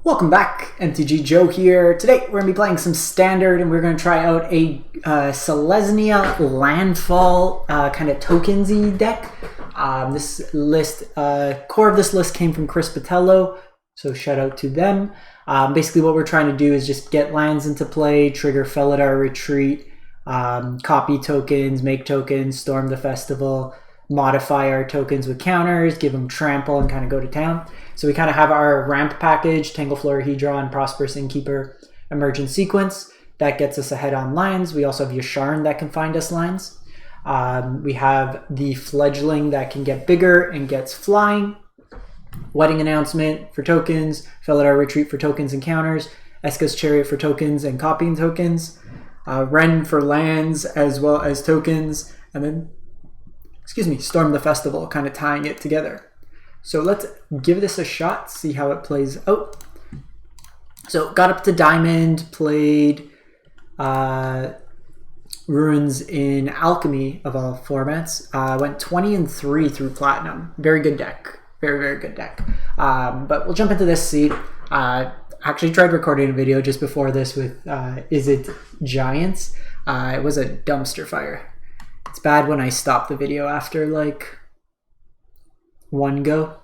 Welcome back, MTG Joe here. Today we're going to be playing some Standard and we're going to try out a Selesnya Landfall kind of tokensy deck. This list, core of this list came from Chris Patello, so shout out to them. Basically what we're trying to do is just get lands into play, trigger felidar retreat, copy tokens, make tokens, storm the festival, modify our tokens with counters, give them trample, and kind of go to town. So we kind of have our ramp package, Tangle Florahedron, Prosperous Innkeeper, Emergent Sequence. That gets us ahead on lines. We also have Yasharn that can find us lines. We have the Fledgling that can get bigger and gets flying. Wedding Announcement for tokens, Felidar Retreat for tokens and counters, Eska's Chariot for tokens and copying tokens, Ren for lands as well as tokens, and then Storm the Festival, kind of tying it together. So let's give this a shot, see how it plays out. So got up to Diamond, played Ruins in Alchemy of all formats. Went 20-3 through Platinum. Very good deck. Very, very good deck. But we'll jump into this seed. Actually tried recording a video just before this with Is It Giants? It was a dumpster fire. It's bad when I stop the video after like one go.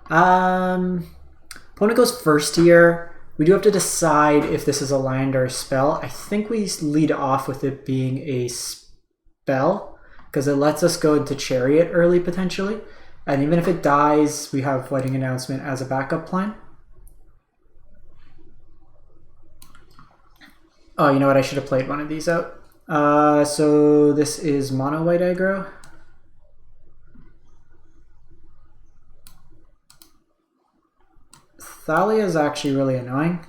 Opponent goes first here. We do have to decide if this is a land or a spell. I think we lead off with it being a spell because it lets us go into Chariot early potentially. And even if it dies, we have Wedding Announcement as a backup plan. Oh, you know what? I should have played one of these out. So this is mono white aggro. Thalia is actually really annoying.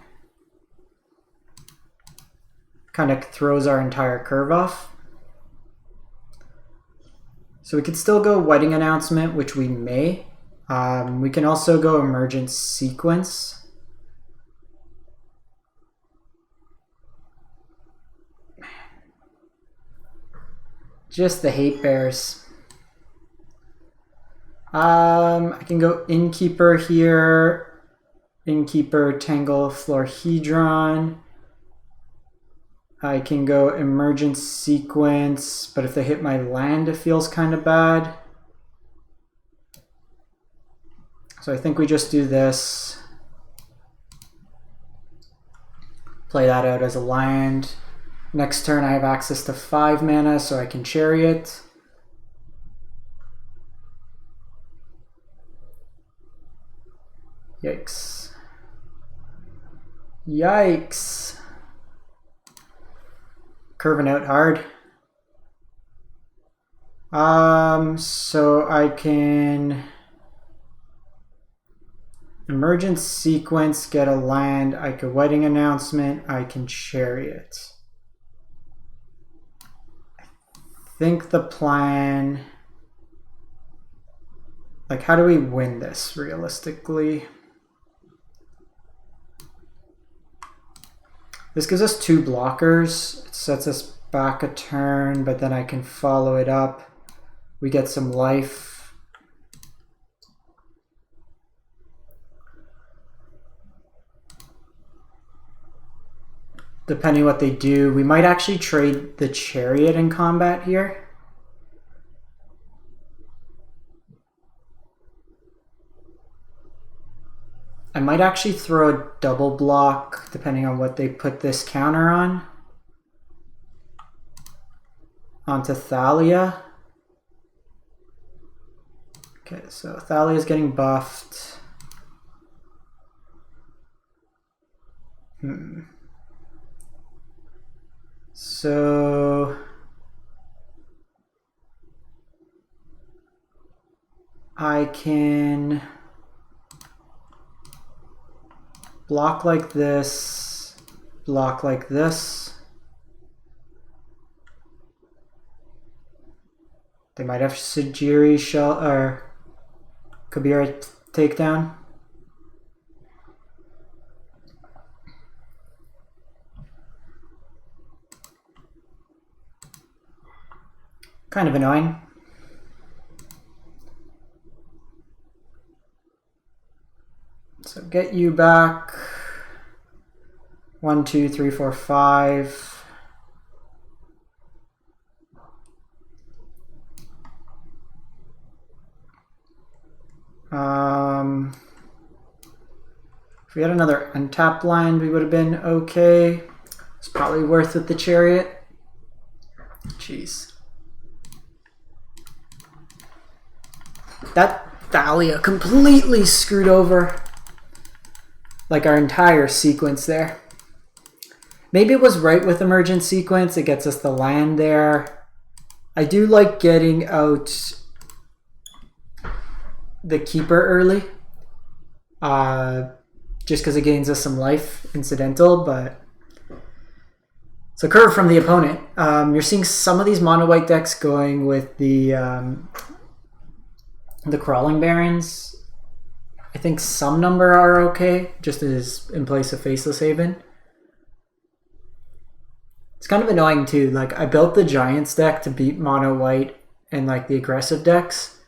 Kind of throws our entire curve off. So we could still go Wedding Announcement, which we may. We can also go Emergent Sequence. Just the hate bears. I can go Innkeeper here. Innkeeper, Tangle Florahedron. I can go Emergent Sequence, but if they hit my land, it feels kind of bad. So I think we just do this. Play that out as a land. Next turn I have access to 5 mana, so I can Chariot. Yikes. Yikes. Curving out hard. So I can Emergent Sequence, get a land. I could Wedding Announcement. I can Chariot. I think the plan, like, how do we win this realistically? This gives us 2 blockers. It sets us back a turn, but then I can follow it up. We get some life. Depending what they do, we might actually trade the Chariot in combat here. I might actually throw a double block depending on what they put this counter on. Onto Thalia. Okay, so Thalia is getting buffed. So I can block like this, block like this. They might have Sajiri Shell or Kabira takedown. Kind of annoying. So get you back. 1, 2, 3, 4, 5. If we had another untapped land, we would have been okay. It's probably worth it, the chariot. Jeez. That Thalia completely screwed over like our entire sequence there. Maybe it was right with emergent sequence. It gets us the land there. I do like getting out the keeper early. Just because it gains us some life, incidental, but it's a curve from the opponent. You're seeing some of these mono white decks going with the crawling barons. I think some number are okay, just as in place of Faceless Haven. It's kind of annoying too. Like, I built the Giants deck to beat mono white and like the aggressive decks,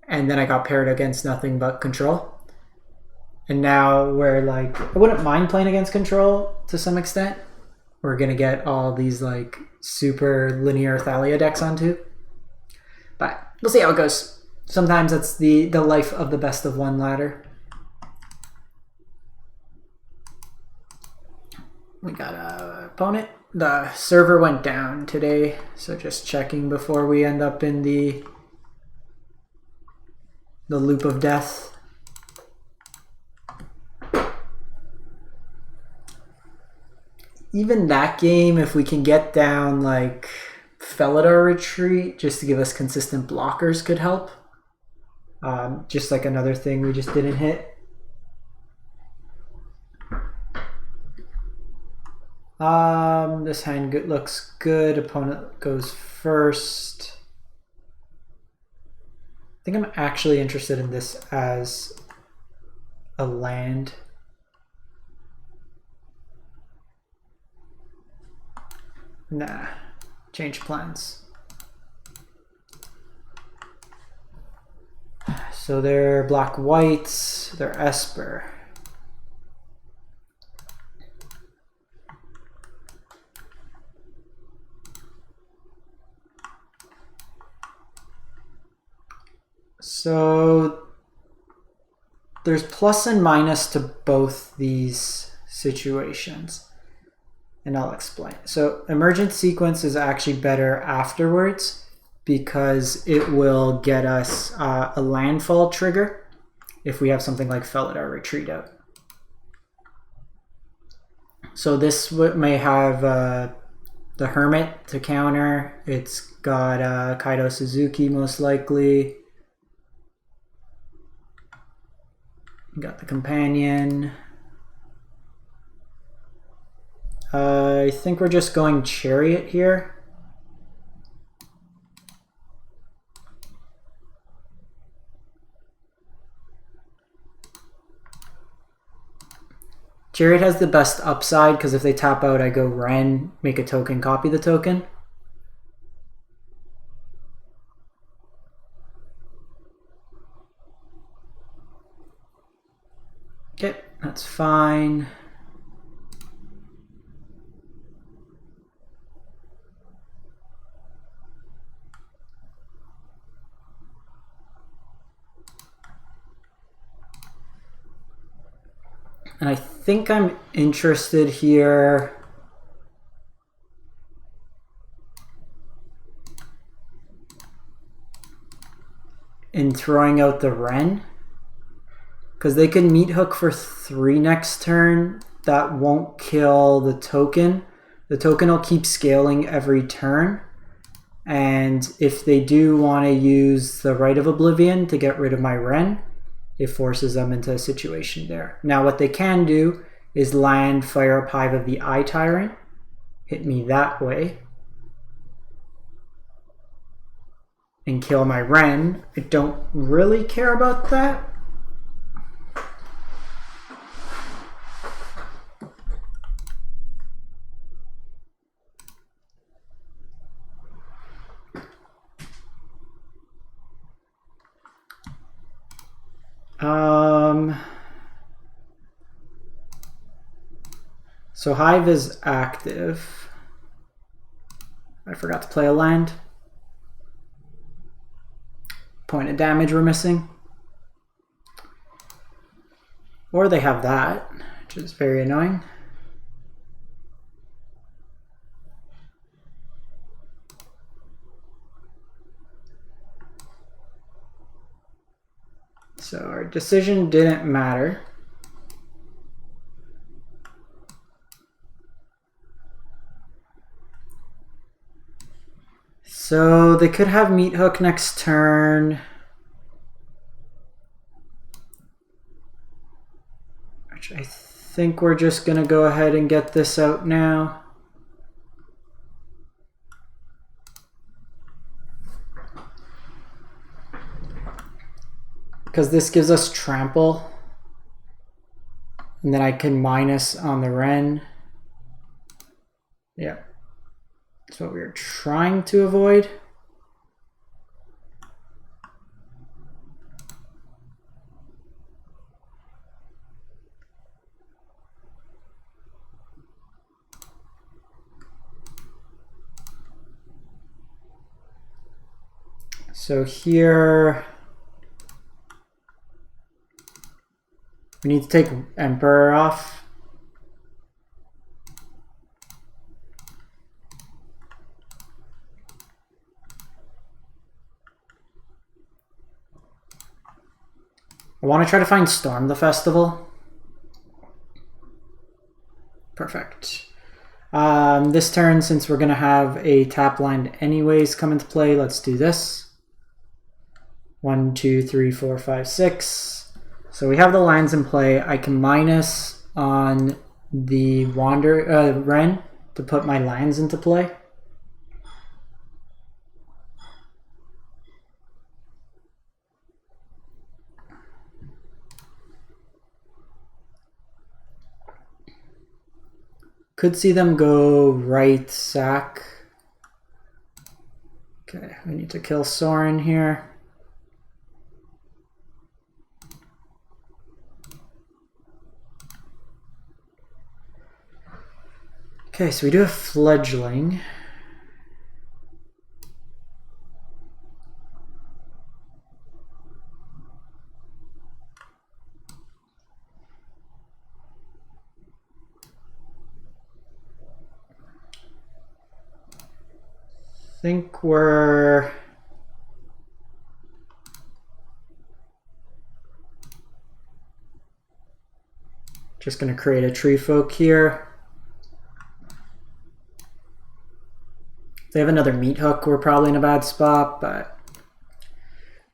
and then I got paired against nothing but control. And now we're like, I wouldn't mind playing against control to some extent. We're gonna get all these like super linear Thalia decks onto, but we'll see how it goes. Sometimes that's the life of the best of one ladder. We got a opponent. The server went down today, so just checking before we end up in the loop of death. Even that game, if we can get down like Felidar Retreat just to give us consistent blockers, could help. Just like another thing we just didn't hit. This hand looks good. Opponent goes first. I think I'm actually interested in this as a land. Nah, change plans. So they're black whites, they're Esper. So there's plus and minus to both these situations, and I'll explain. So emergent sequence is actually better afterwards because it will get us a landfall trigger if we have something like Felidar Retreat out. So this may have the Hermit to counter. It's got Kaido Suzuki most likely. Got the Companion. I think we're just going Chariot here. Chariot has the best upside because if they tap out, I go Ren, make a token, copy the token. Okay, that's fine. And I think I'm interested here in throwing out the Ren, because they can meat hook for 3 next turn. That won't kill the token. The token will keep scaling every turn. And if they do want to use the Rite of Oblivion to get rid of my Ren, it forces them into a situation there. Now what they can do is land Fire Up Hive of the Eye Tyrant, hit me that way, and kill my Ren. I don't really care about that. So Hive is active. I forgot to play a land. Point of damage we're missing. Or they have that, which is very annoying. So our decision didn't matter. So they could have Meat Hook next turn. Which I think we're just going to go ahead and get this out now. Because this gives us trample. And then I can minus on the Wren. Yeah. That's what we were trying to avoid. So here we need to take Emperor off. I want to try to find Storm the Festival. Perfect. This turn, since we're going to have a tap line anyways come into play, let's do this. 1, 2, 3, 4, 5, 6. So we have the lands in play. I can minus on the Wren to put my lands into play. Could see them go right sack. Okay, we need to kill Sorin here. Okay, so we do have Fledgling. I think we're just going to create a tree folk here. If they have another Meat Hook, we're probably in a bad spot, but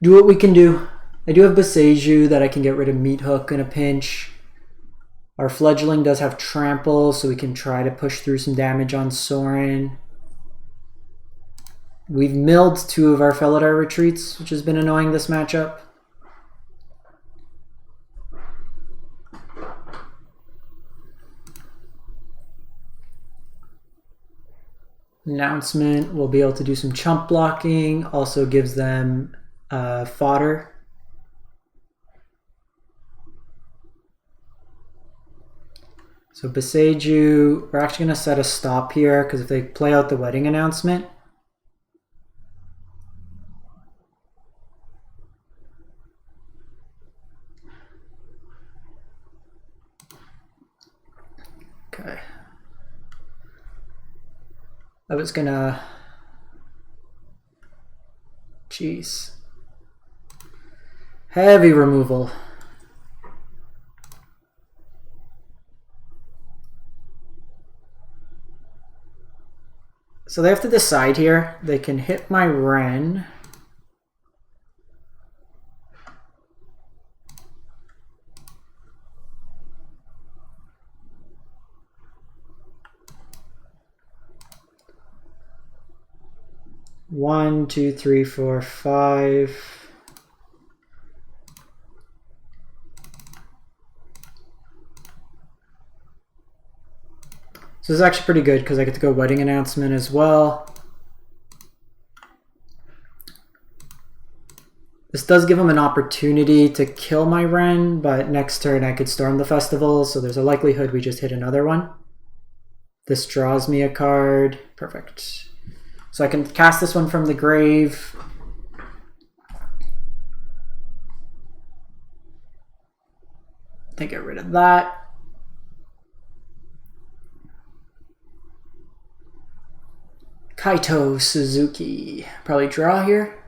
do what we can do. I do have Boseiju that I can get rid of Meat Hook in a pinch. Our Fledgling does have Trample, so we can try to push through some damage on Sorin. We've milled 2 of our felidar retreats, which has been annoying this matchup. Announcement, we'll be able to do some chump blocking, also gives them fodder. So Boseiju, we're actually going to set a stop here, because if they play out the wedding announcement, okay. I was gonna, jeez. Heavy removal. So they have to decide here. They can hit my Wren. One, two, three, four, five. So this is actually pretty good because I get to go wedding announcement as well. This does give him an opportunity to kill my Wren, but next turn I could storm the festival, so there's a likelihood we just hit another one. This draws me a card. Perfect. So I can cast this one from the grave. Then get rid of that. Kaito Suzuki. Probably draw here.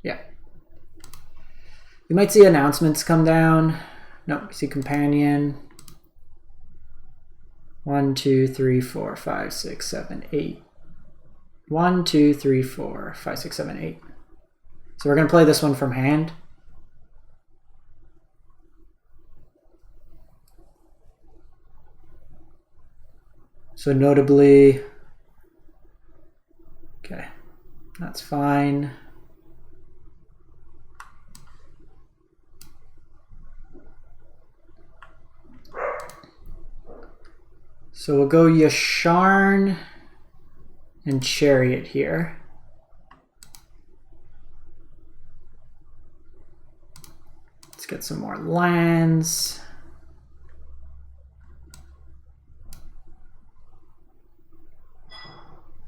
Yeah. You might see announcements come down. No, see companion. 1, 2, 3, 4, 5, 6, 7, 8. 1, 2, 3, 4, 5, 6, 7, 8. So we're going to play this one from hand. So notably, okay, that's fine. So we'll go Yasharn and Chariot here. Let's get some more lands.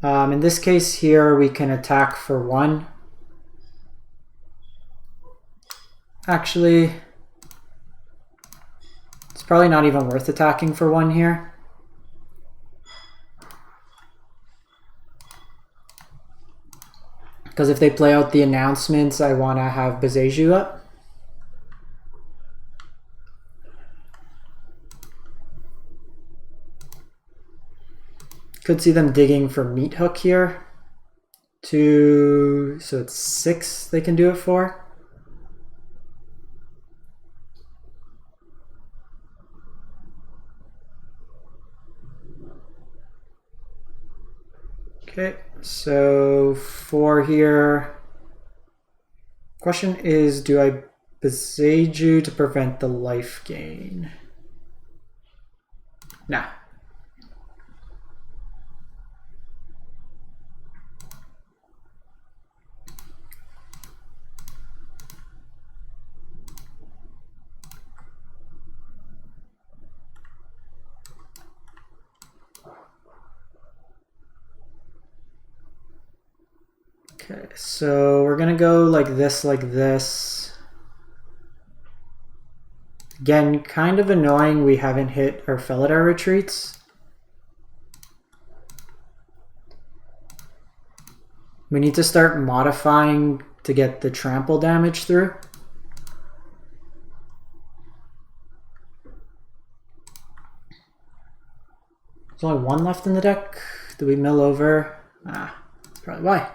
In this case here, we can attack for 1. Actually, it's probably not even worth attacking for 1 here. Because if they play out the announcements, I want to have Bezeju up. Could see them digging for Meat Hook here. 2, so it's 6 they can do it for. Okay, so 4 here. Question is, do I Bezeju to prevent the life gain? Nah. Okay, so we're gonna go like this, like this. Again, kind of annoying we haven't hit our felidar retreats. We need to start modifying to get the trample damage through. There's only 1 left in the deck. Do we mill over? Ah, that's probably why.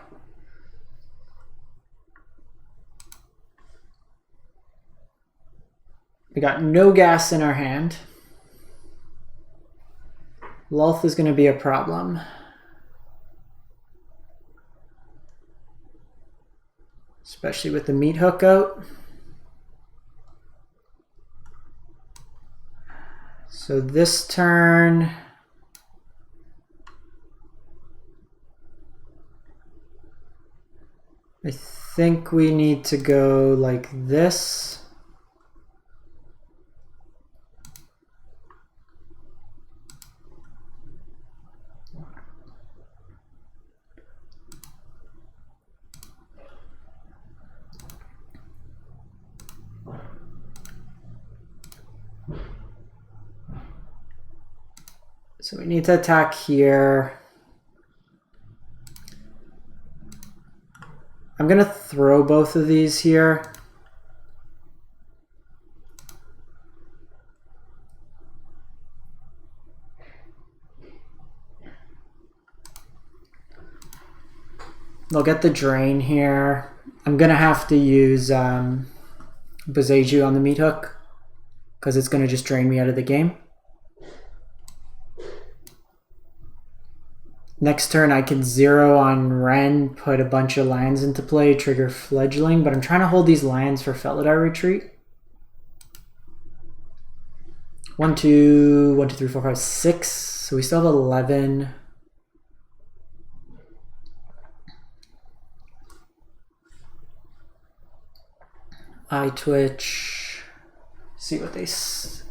We got no gas in our hand. Lulth is going to be a problem. Especially with the Meat Hook out. So this turn, I think we need to go like this. So we need to attack here. I'm going to throw both of these here. They'll get the drain here. I'm going to have to use Bezeju on the Meat Hook because it's going to just drain me out of the game. Next turn I can 0 on Ren, put a bunch of lands into play, trigger Fledgling, but I'm trying to hold these lands for felidar retreat. 1, 2, 1, 2, 3, 4, 5, 6. So we still have 11. Eye Twitch. See what they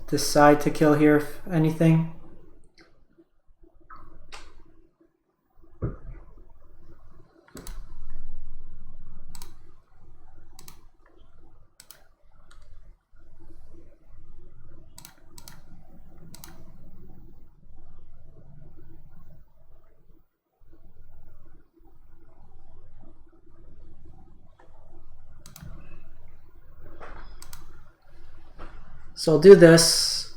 decide to kill here, if anything. So I'll do this.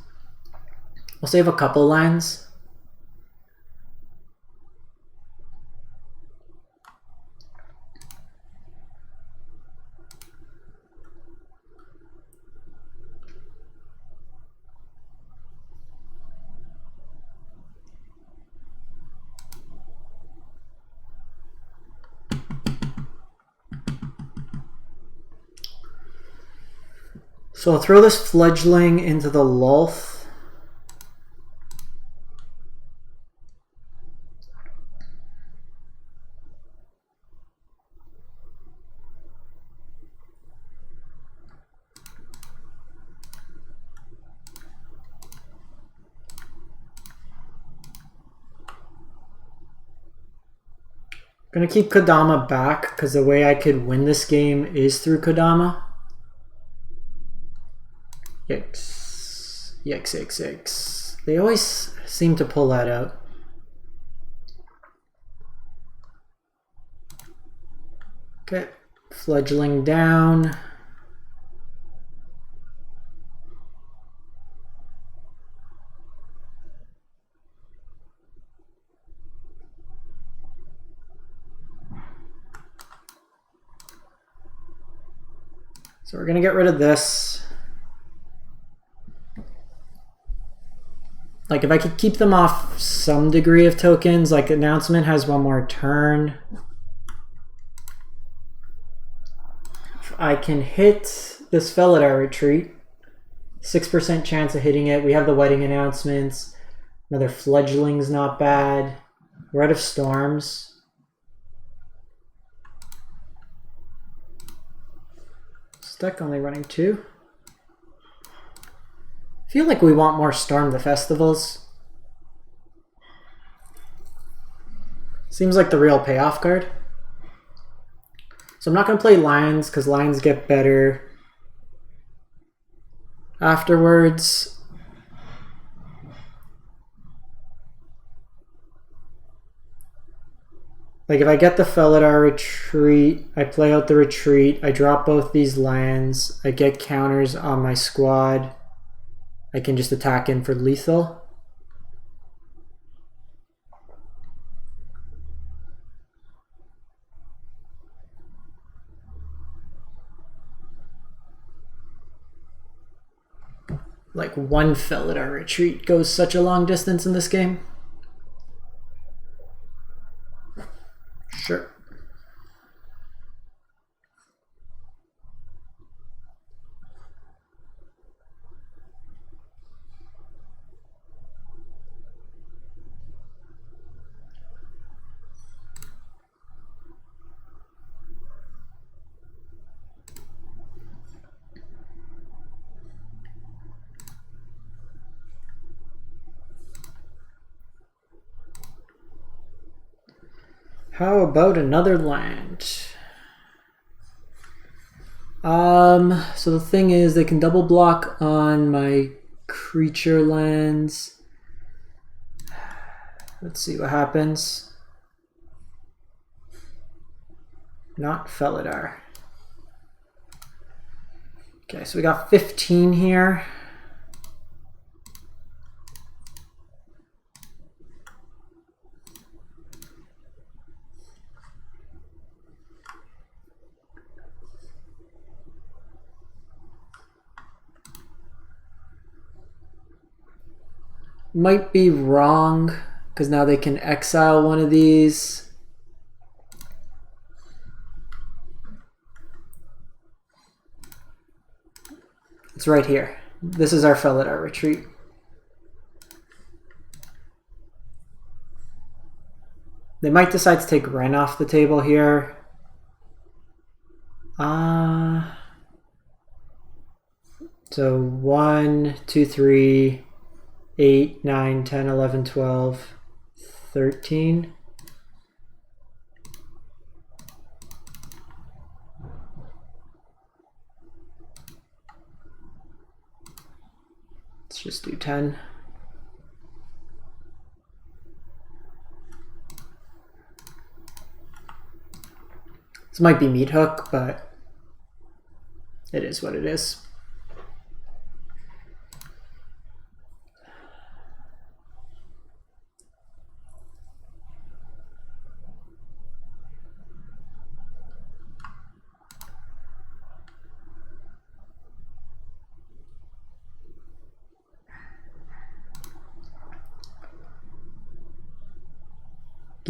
We'll save a couple lines. So I'll throw this fledgling into the Lolth. I'm gonna keep Kodoma back because the way I could win this game is through Kodoma. Yikes. Yikes, yikes, yikes. They always seem to pull that out. Okay, fledgling down. So we're gonna get rid of this. Like if I could keep them off some degree of tokens, like Announcement has one more turn. If I can hit this Felidar Retreat, 6% chance of hitting it. We have the Wedding Announcements. Another Fledgling's not bad. We're out of Storms. Deck only running 2. I feel like we want more Storm the Festivals. Seems like the real payoff card. So I'm not going to play Lions because Lions get better afterwards. Like if I get the Felidar Retreat, I play out the Retreat, I drop both these lands, I get counters on my squad, I can just attack in for lethal. Like one Felidar Retreat goes such a long distance in this game. Sure. How about another land? So the thing is, they can double block on my creature lands. Let's see what happens. Not Felidar. Okay, so we got 15 here. Might be wrong because now they can exile one of these. It's right here. This is our Felidar Retreat. They might decide to take Ren off the table here. So 1, 2, 3, 8, 9, 10, 11, 12, 13. Let's just do 10. This might be meat hook, but it is what it is.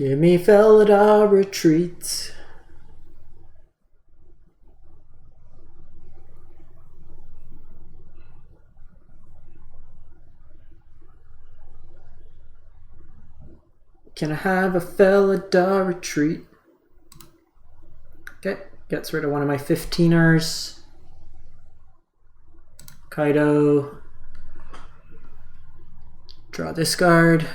Give me felidar retreat. Can I have a felidar retreat? Okay, gets rid of one of my 15ers. Kaido. Draw this card.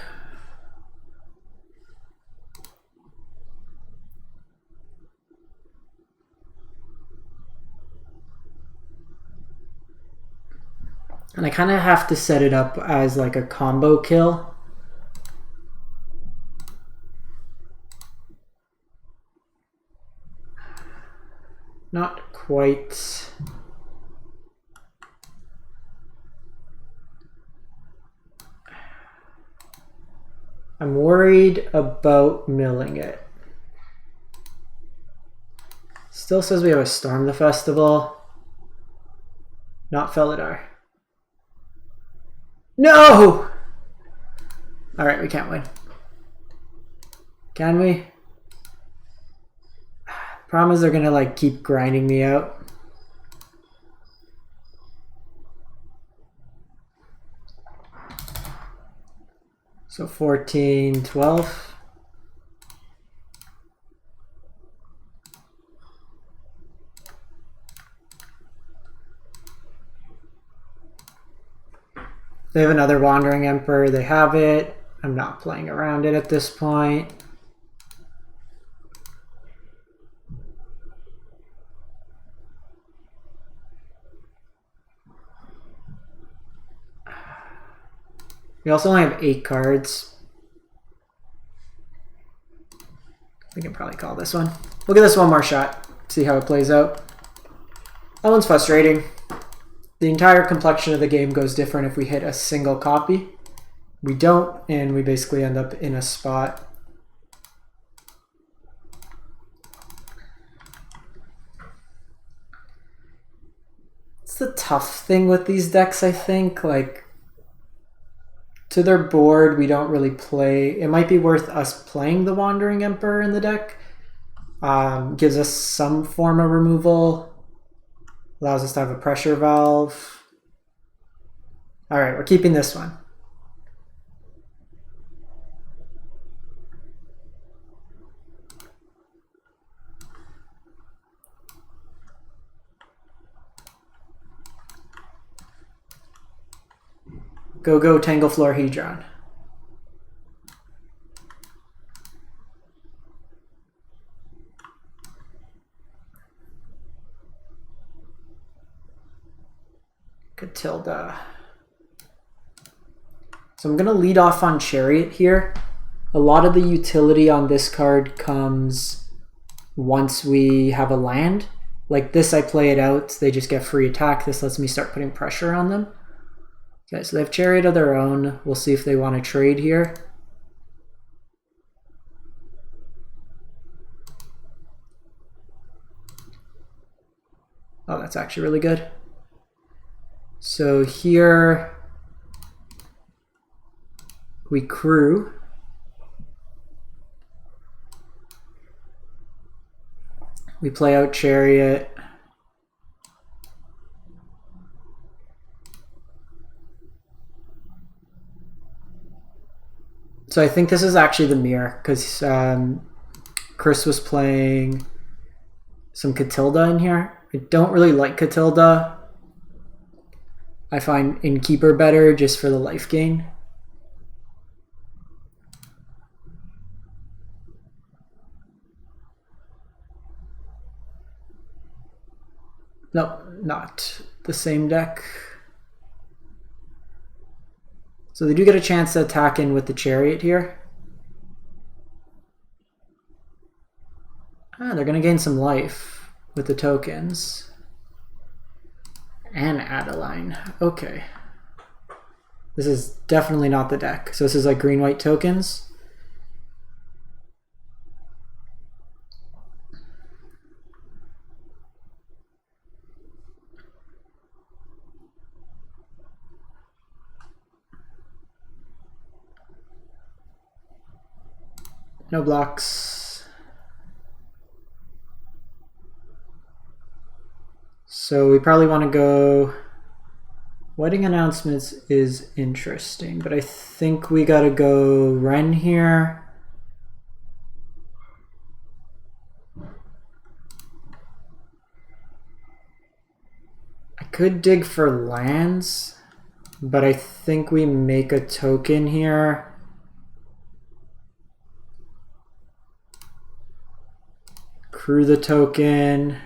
And I kind of have to set it up as like a combo kill. Not quite. I'm worried about milling it. Still says we have a Storm the Festival. Not felidar. No! Alright, we can't win. Can we? Problem is they're gonna like keep grinding me out. So 14, 12. They have another Wandering Emperor. They have it. I'm not playing around it at this point. We also only have 8 cards. We can probably call this one. We'll give this one more shot. See how it plays out. That one's frustrating. The entire complexion of the game goes different if we hit a single copy. We don't, and we basically end up in a spot. It's the tough thing with these decks, I think. Like, to their board, we don't really play. It might be worth us playing the Wandering Emperor in the deck. Gives us some form of removal. Allows us to have a pressure valve. All right, we're keeping this one. Go Tanglefloor Hedron. Catilda. So I'm going to lead off on Chariot here. A lot of the utility on this card comes once we have a land. Like this, I play it out. They just get free attack. This lets me start putting pressure on them. Okay, so they have Chariot of their own. We'll see if they want to trade here. Oh, that's actually really good. So here we crew. We play out Chariot. So I think this is actually the mirror because Chris was playing some Catilda in here. I don't really like Catilda. I find Innkeeper better just for the life gain. Nope, not the same deck. So they do get a chance to attack in with the Chariot here. Ah, they're going to gain some life with the tokens. And Adeline. Okay. This is definitely not the deck. So this is like green-white tokens. No blocks. So we probably want to go... Wedding announcements is interesting, but I think we gotta go Ren here. I could dig for lands, but I think we make a token here. Crew the token.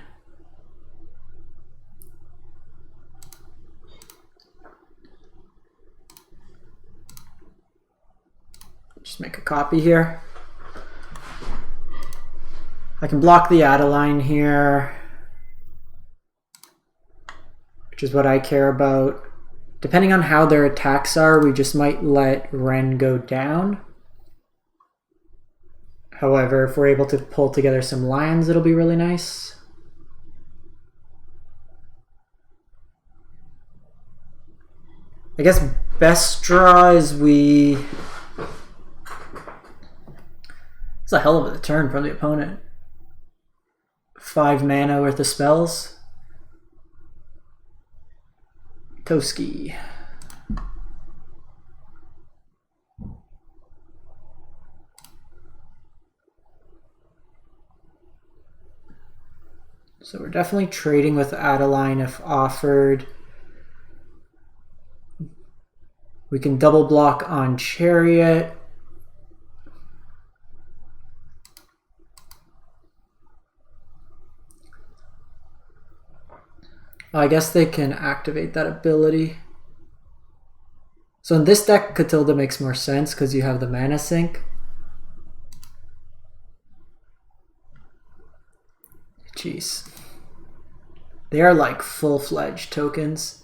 Just make a copy here. I can block the Adeline here, which is what I care about. Depending on how their attacks are, we just might let Ren go down. However, if we're able to pull together some lands, it'll be really nice. I guess best draw is we... It's a hell of a turn from the opponent. 5 mana worth of spells. Toski. So we're definitely trading with Adeline if offered. We can double block on Chariot. I guess they can activate that ability. So in this deck, Catilda makes more sense because you have the mana sink. Jeez. They are like full-fledged tokens.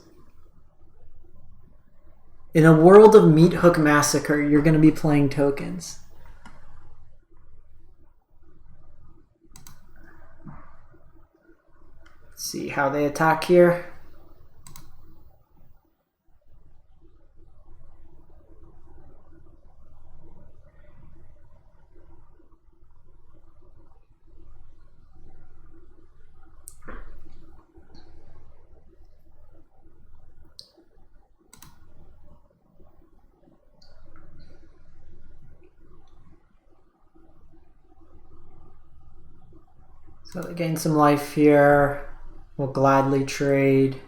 In a world of Meat Hook Massacre, you're going to be playing tokens. Let's see how they attack here. So they gain some life here. We'll gladly trade.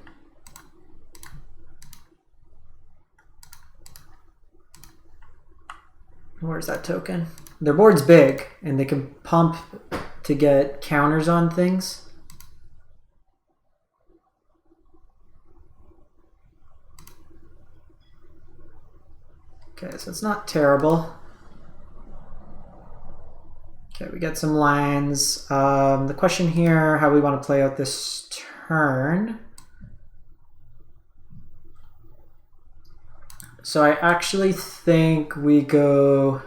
Where's that token? Their board's big, and they can pump to get counters on things. Okay, so it's not terrible. Okay, we get some lands. The question here, how we want to play out this turn. So I actually think we go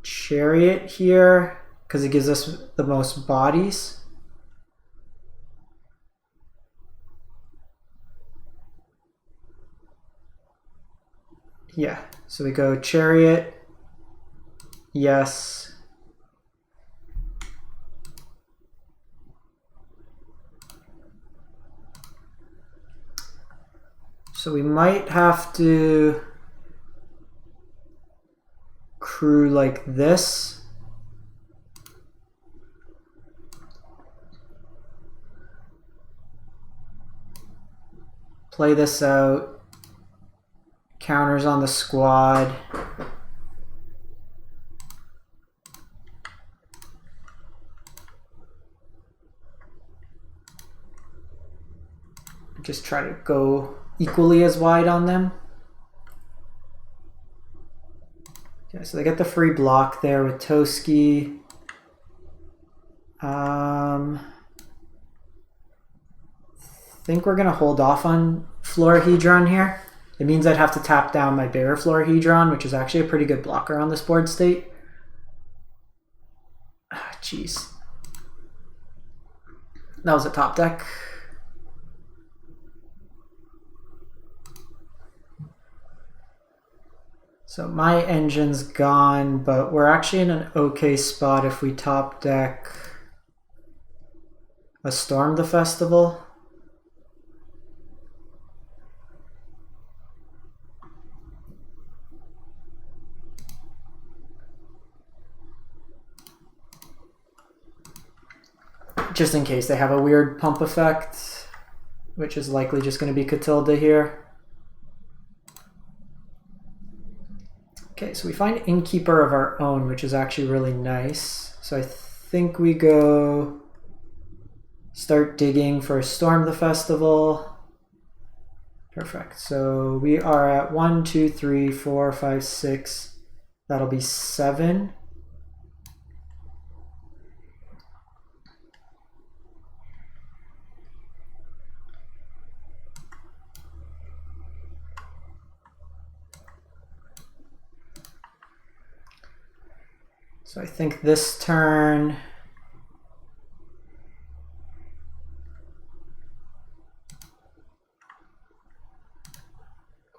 Chariot here because it gives us the most bodies. Yeah, so we go Chariot. Yes. So we might have to crew like this. Play this out. Counters on the squad. Just try to go equally as wide on them. Okay, so they get the free block there with Toski. Think we're gonna hold off on Florahedron here. It means I'd have to tap down my bigger Florahedron, which is actually a pretty good blocker on this board state. Ah, jeez. That was a top deck. So my engine's gone, but we're actually in an okay spot if we top deck a Storm the Festival. Just in case they have a weird pump effect, which is likely just going to be Catilda here. Okay, so we find Innkeeper of our own, which is actually really nice. So I think we go start digging for Storm the Festival. Perfect. So we are at 1, 2, 3, 4, 5, 6. That'll be 7. So I think this turn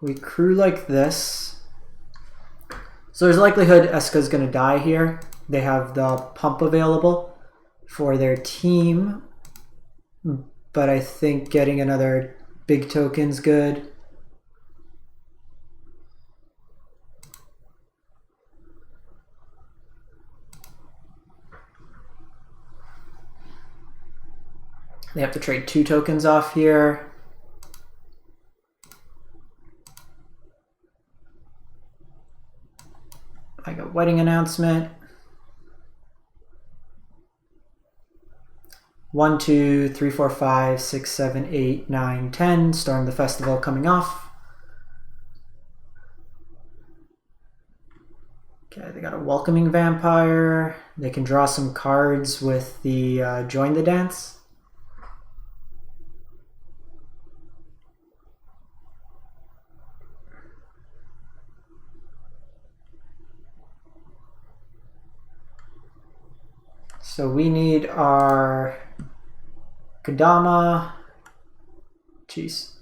we crew like this. So there's a likelihood Eska's going to die here. They have the pump available for their team, but I think getting another big token's good. They have to trade 2 tokens off here. I got wedding announcement. 1, 2, 3, 4, 5, 6, 7, 8, 9, 10. Storm the Festival coming off. Okay, they got a Welcoming Vampire. They can draw some cards with the Join the Dance. So we need our Kodoma. Jeez.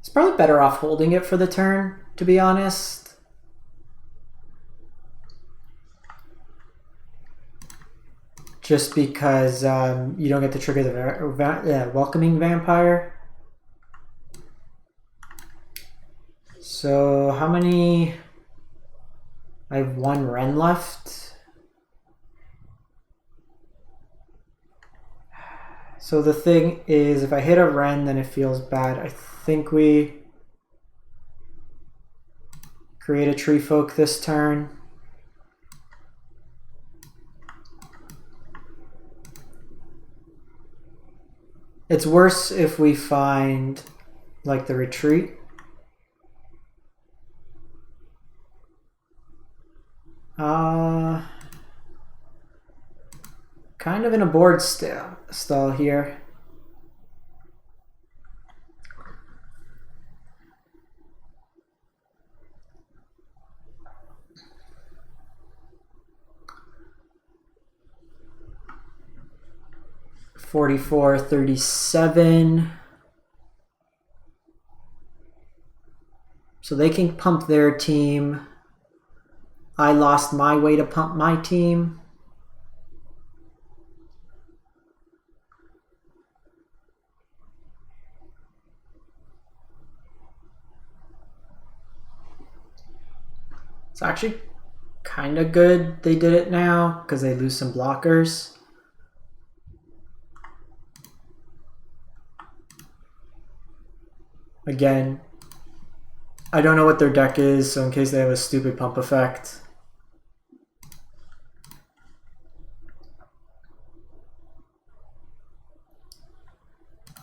It's probably better off holding it for the turn, to be honest. Just because you don't get to trigger the Welcoming Vampire. So how many? I have 1 Ren left. So the thing is, if I hit a Ren, then it feels bad. I think we create a Tree Folk this turn. It's worse if we find like the retreat. Kind of in a board stall here. $44, $37. So they can pump their team. I lost my way to pump my team. It's actually kind of good they did it now because they lose some blockers. Again, I don't know what their deck is, so in case they have a stupid pump effect.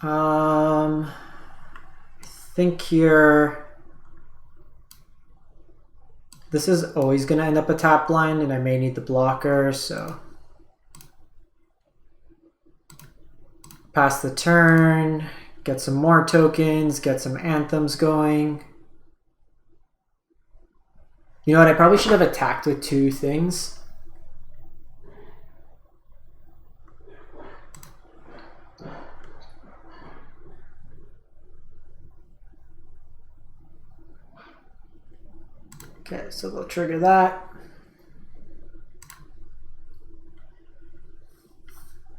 I think here this is always going to end up a tap line, and I may need the blocker, so pass the turn, get some more tokens, get some anthems going. You know what, I probably should have attacked with 2 things. Okay, so they'll trigger that.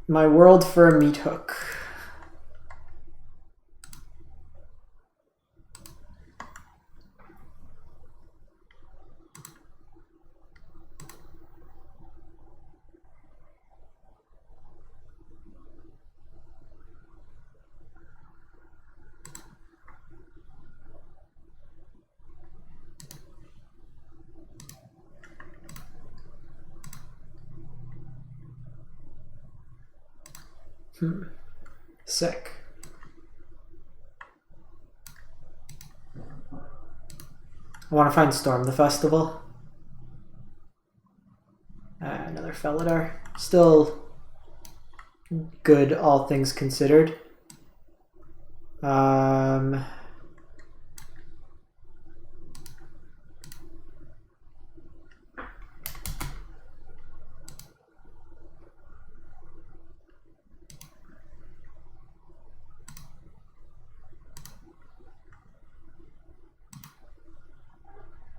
My world for a meat hook. Sick. I want to find Storm the Festival. Another felidar. Still good, all things considered.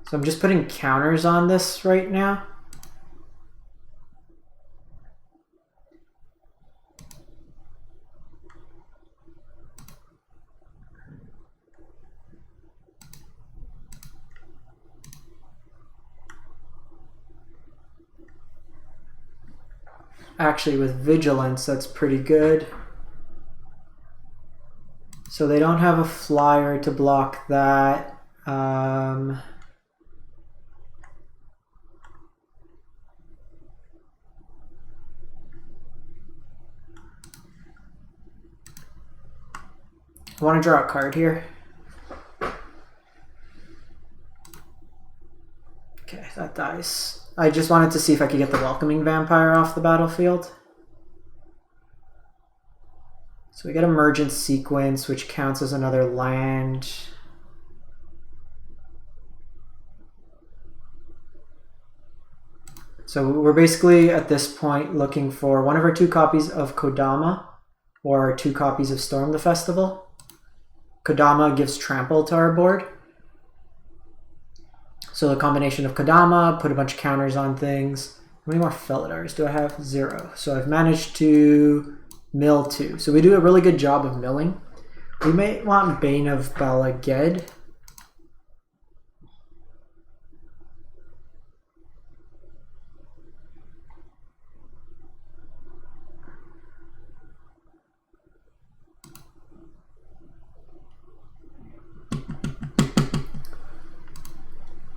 So I'm just putting counters on this right now. Actually, with Vigilance, that's pretty good. So they don't have a flyer to block that. I want to draw a card here. Okay, that dies. I just wanted to see if I could get the Welcoming Vampire off the battlefield. So we get Emergent Sequence, which counts as another land. So we're basically at this point looking for one of our 2 copies of Kodoma or 2 copies of Storm the Festival. Kodama gives trample to our board. So the combination of Kodama, put a bunch of counters on things. How many more felidars do I have? 0. So I've managed to mill 2. So we do a really good job of milling. We may want Bane of Balaged.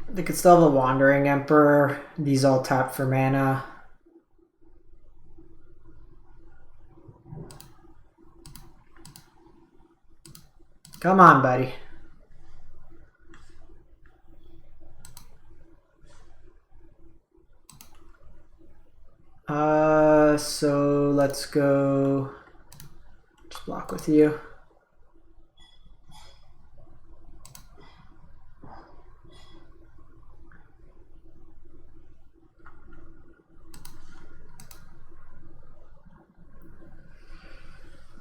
They could still have a Wandering Emperor. These all tap for mana. Come on, buddy. So let's go just block with you.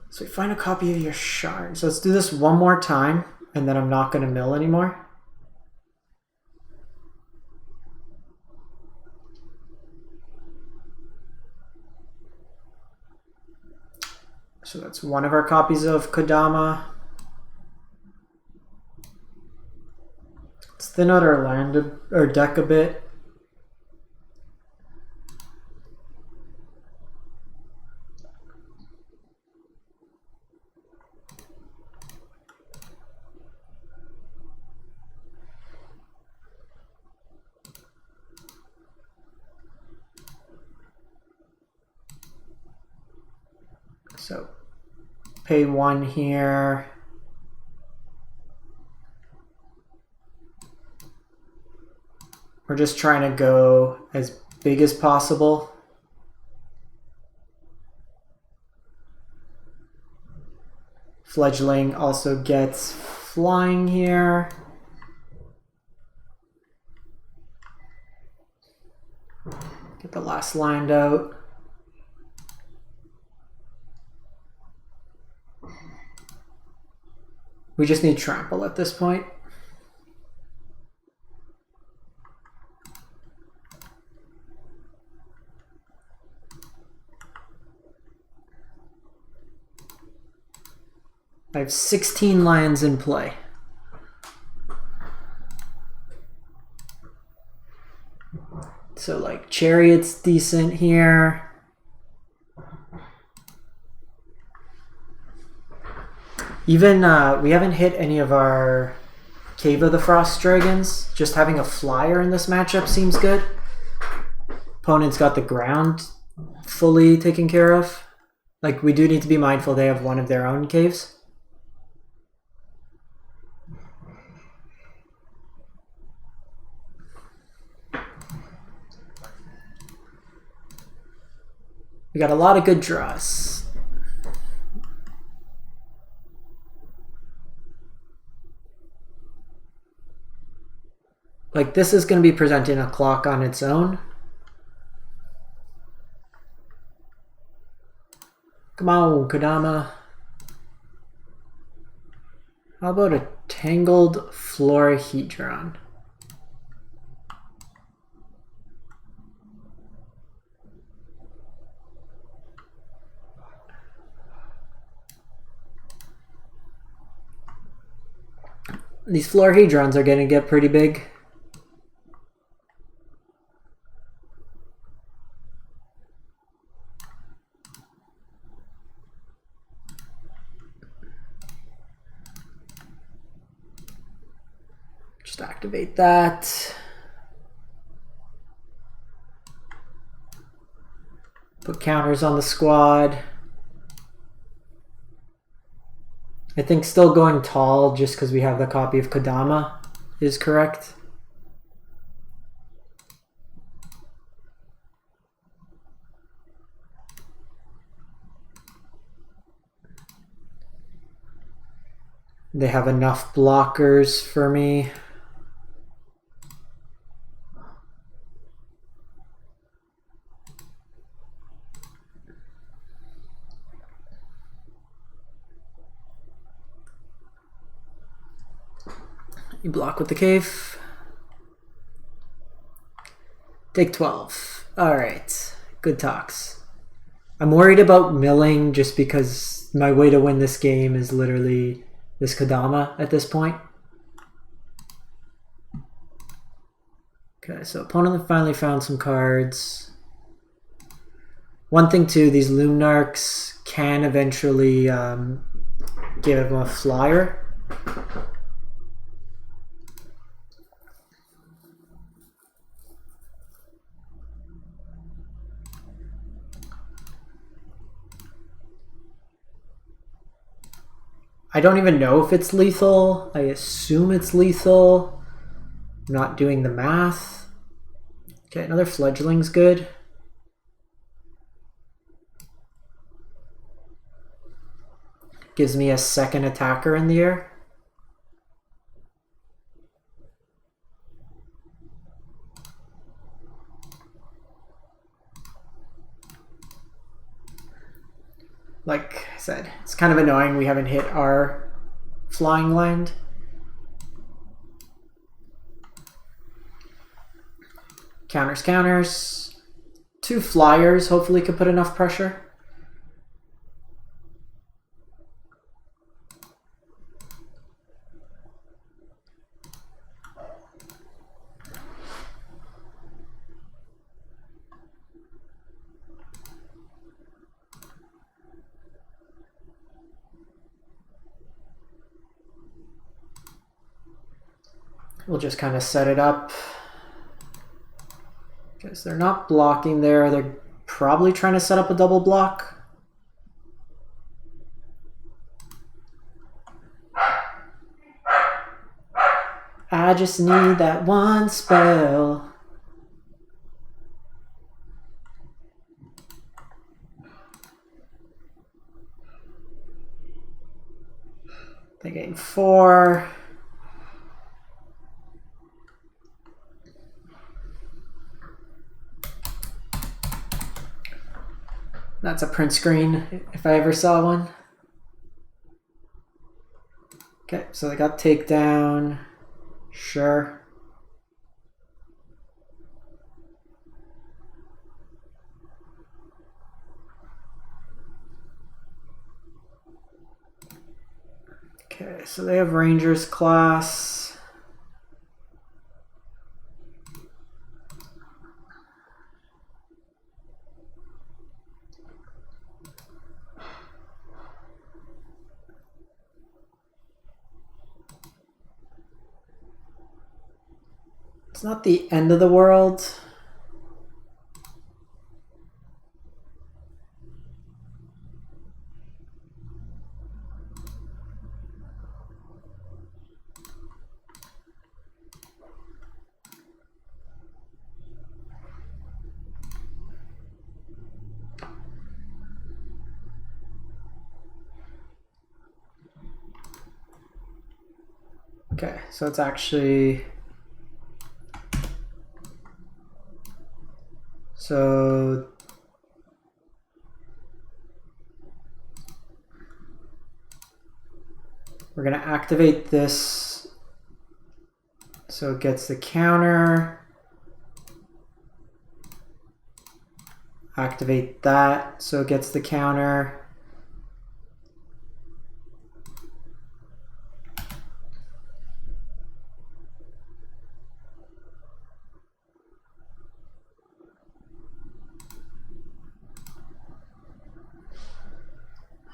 So we find a copy of your shard. So let's do this one more time, and then I'm not going to mill anymore. So that's one of our copies of Kodama. Let's thin out our land or deck a bit. So pay 1 here. We're just trying to go as big as possible. Fledgling also gets flying here. Get the last land out. We just need trample at this point. I have 16 lands in play. So like Chariot's decent here. Even we haven't hit any of our Cave of the Frost Dragons. Just having a flyer in this matchup seems good. Opponent's got the ground fully taken care of. Like, we do need to be mindful they have one of their own caves. We got a lot of good draws. Like, this is going to be presenting a clock on its own. Come on, Kodoma. How about a Tangled Florahedron? These Florahedrons are going to get pretty big. Just activate that. Put counters on the squad. I think still going tall just because we have the copy of Kodoma is correct. They have enough blockers for me. You block with the cave. Take 12. Alright. Good talks. I'm worried about milling just because my way to win this game is literally this Kodoma at this point. Okay, so opponent finally found some cards. One thing too, these Lunarchs can eventually give them a flyer. I don't even know if it's lethal. I assume it's lethal. I'm not doing the math. Okay, another fledgling's good. Gives me a second attacker in the air. Like I said, it's kind of annoying we haven't hit our flying land. Counters, counters. 2 flyers hopefully could put enough pressure. We'll just kind of set it up. Because they're not blocking there. They're probably trying to set up a double block. I just need that one spell. They gain 4. That's a print screen, if I ever saw one. Okay, so they got takedown. Sure. Okay, so they have Rangers class. It's not the end of the world. Okay, so it's actually, so we're going to activate this so it gets the counter. Activate that so it gets the counter.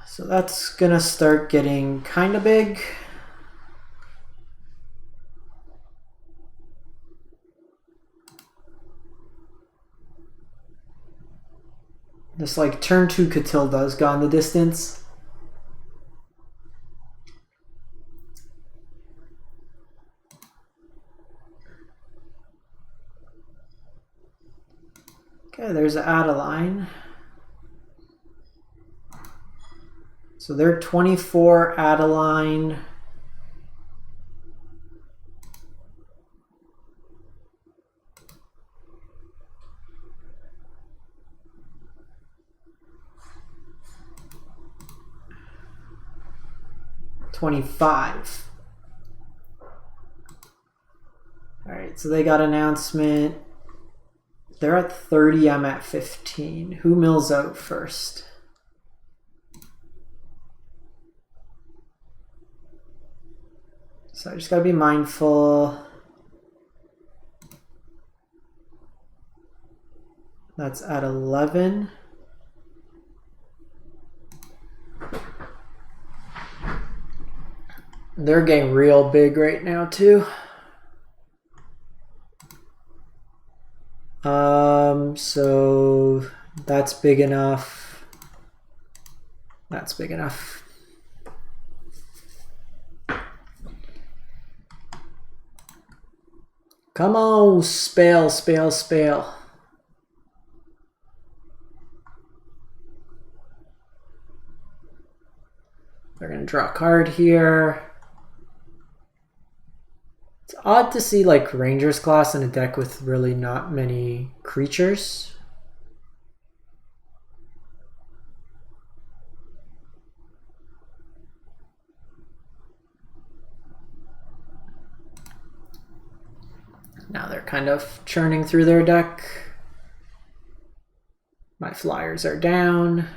So that's gonna start getting kind of big. This like turn 2 Catilda's gone the distance. Okay, there's Adeline. So they're 24 Adeline. $25. All right, so they got announcement. They're at 30, I'm at 15. Who mills out first? So I just gotta be mindful. That's at 11. They're getting real big right now too. So that's big enough. That's big enough. Come on, spell, spell, spell. They're gonna draw a card here. It's odd to see like Rangers class in a deck with really not many creatures. Now they're kind of churning through their deck. My flyers are down.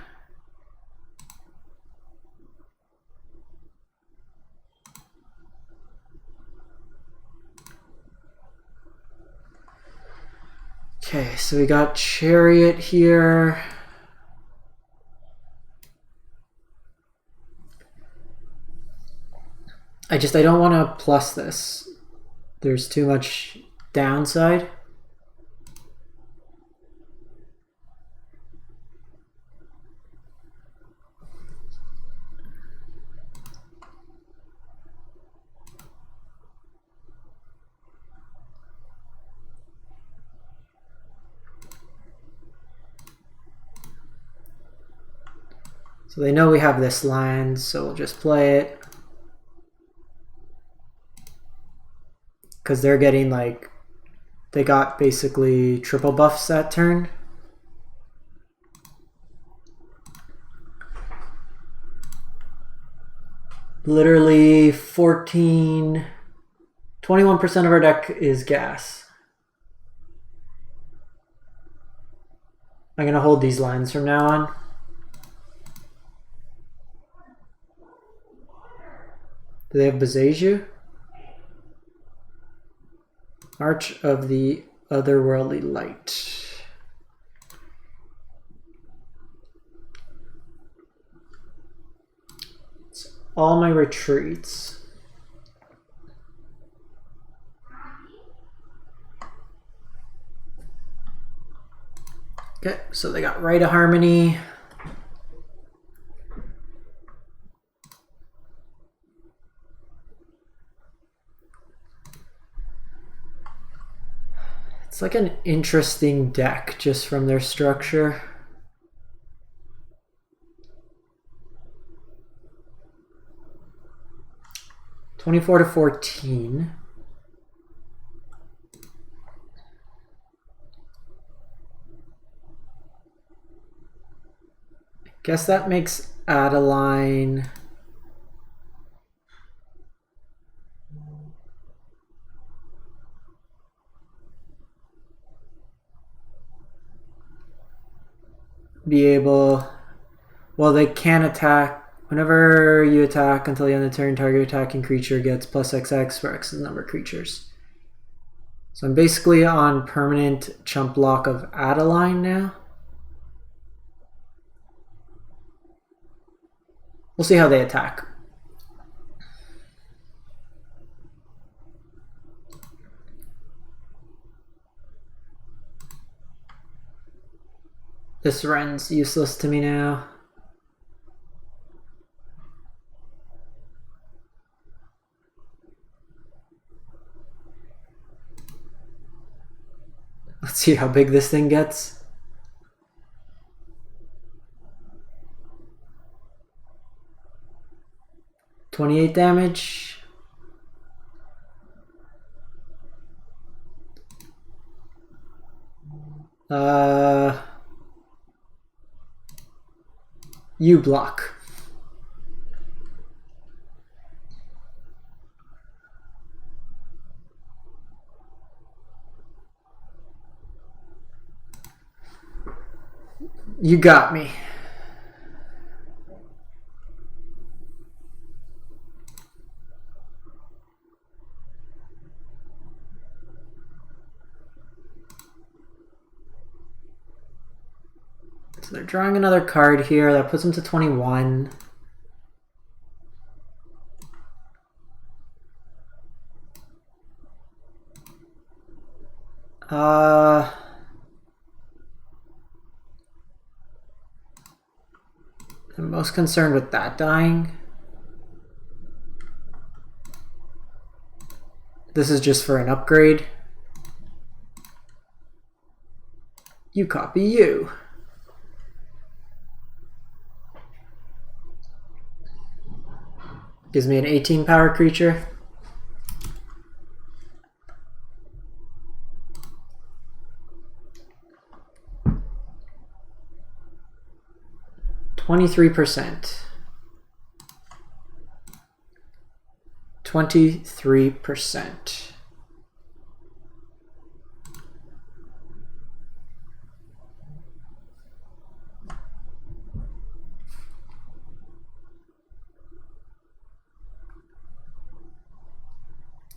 Okay, so we got Chariot here. I don't want to plus this. There's too much downside. So they know we have this land, so we'll just play it. Because they're getting like, they got basically triple buffs that turn. Literally 21% of our deck is gas. I'm gonna hold these lines from now on. Do they have Bezeju? March of the Otherworldly Light. It's all my retreats. Okay, so they got Rite of Harmony. It's like an interesting deck just from their structure. $24-14. Guess that makes Adeline be able, well, they can attack whenever you attack until the end of the turn. Target attacking creature gets plus XX for X's number of creatures. So I'm basically on permanent chump block of Adeline now. We'll see how they attack. This Ren's useless to me now. Let's see how big this thing gets. $28 damage. You block. You got me. So they're drawing another card here. That puts them to 21. I'm most concerned with that dying. This is just for an upgrade. You copy you. Gives me an 18 power creature. %. 23%.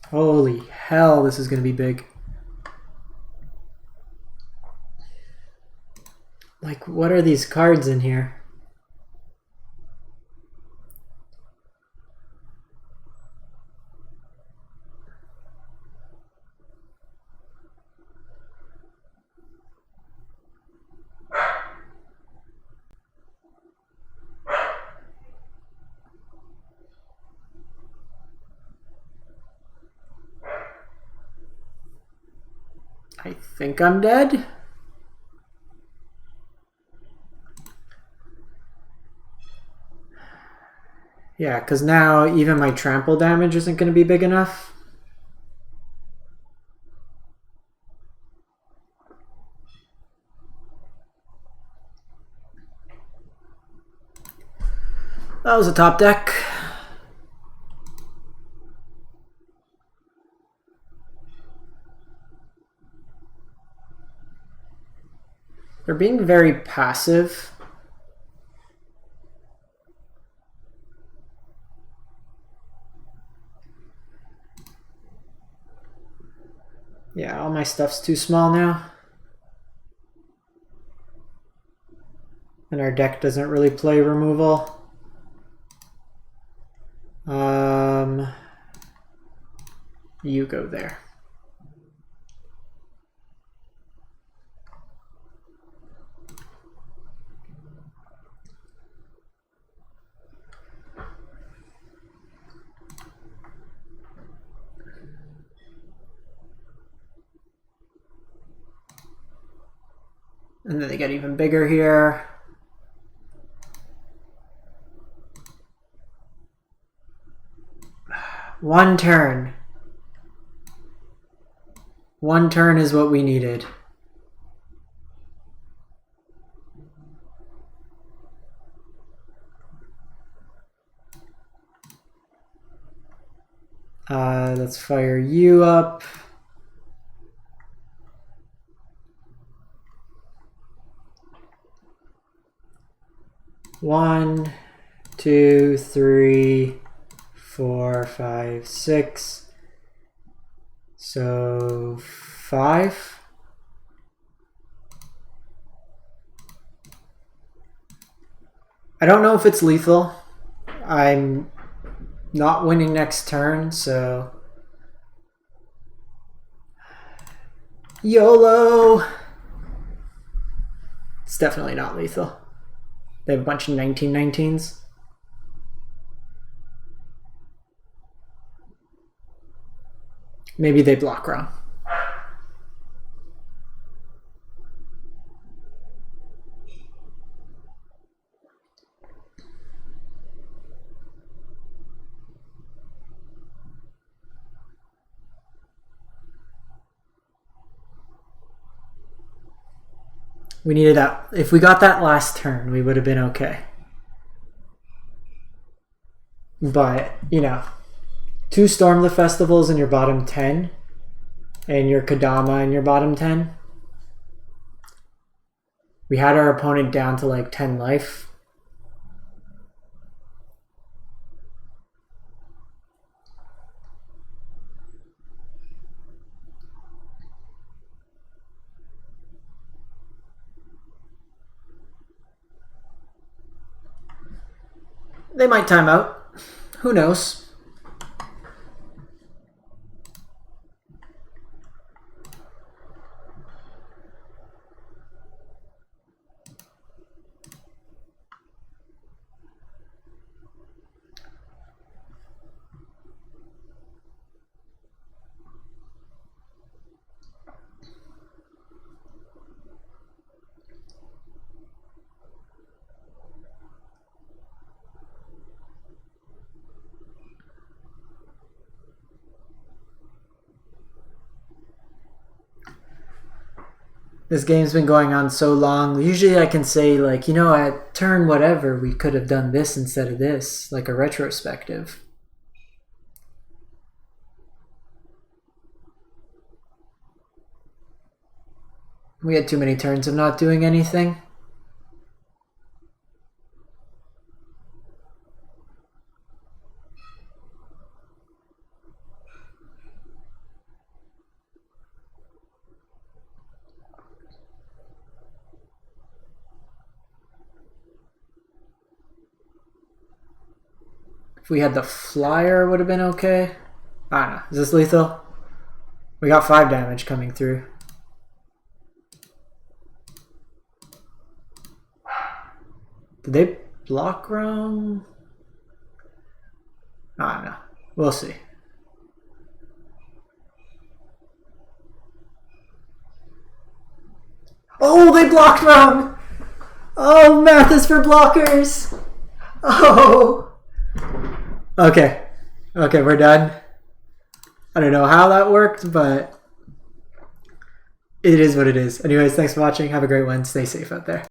Holy hell, this is going to be big. Like, what are these cards in here? I think I'm dead. Yeah, because now even my trample damage isn't going to be big enough. That was a top deck. They're being very passive. Yeah, all my stuff's too small now. And our deck doesn't really play removal. You go there. And then they get even bigger here. One turn. One turn is what we needed. Let's fire you up. One, two, three, 4, 5, 6. So 5. I don't know if it's lethal. I'm not winning next turn, so YOLO. It's definitely not lethal. They have a bunch of 1919s. Maybe they block wrong. We needed that. If we got that last turn, we would have been okay. But, you know, 2 Stormlift Festivals in your bottom 10 and your Kodoma in your bottom 10. We had our opponent down to like 10 life. They might time out. Who knows? This game's been going on so long. Usually I can say, like, you know, at turn whatever, we could have done this instead of this, like a retrospective. We had too many turns of not doing anything. If we had the flyer, it would have been okay. I don't know. Is this lethal? We got 5 damage coming through. Did they block wrong? I don't know. We'll see. Oh, they blocked wrong! Oh, math is for blockers! Oh! Okay. Okay, we're done. I don't know how that worked, but it is what it is. Anyways, thanks for watching. Have a great one. Stay safe out there.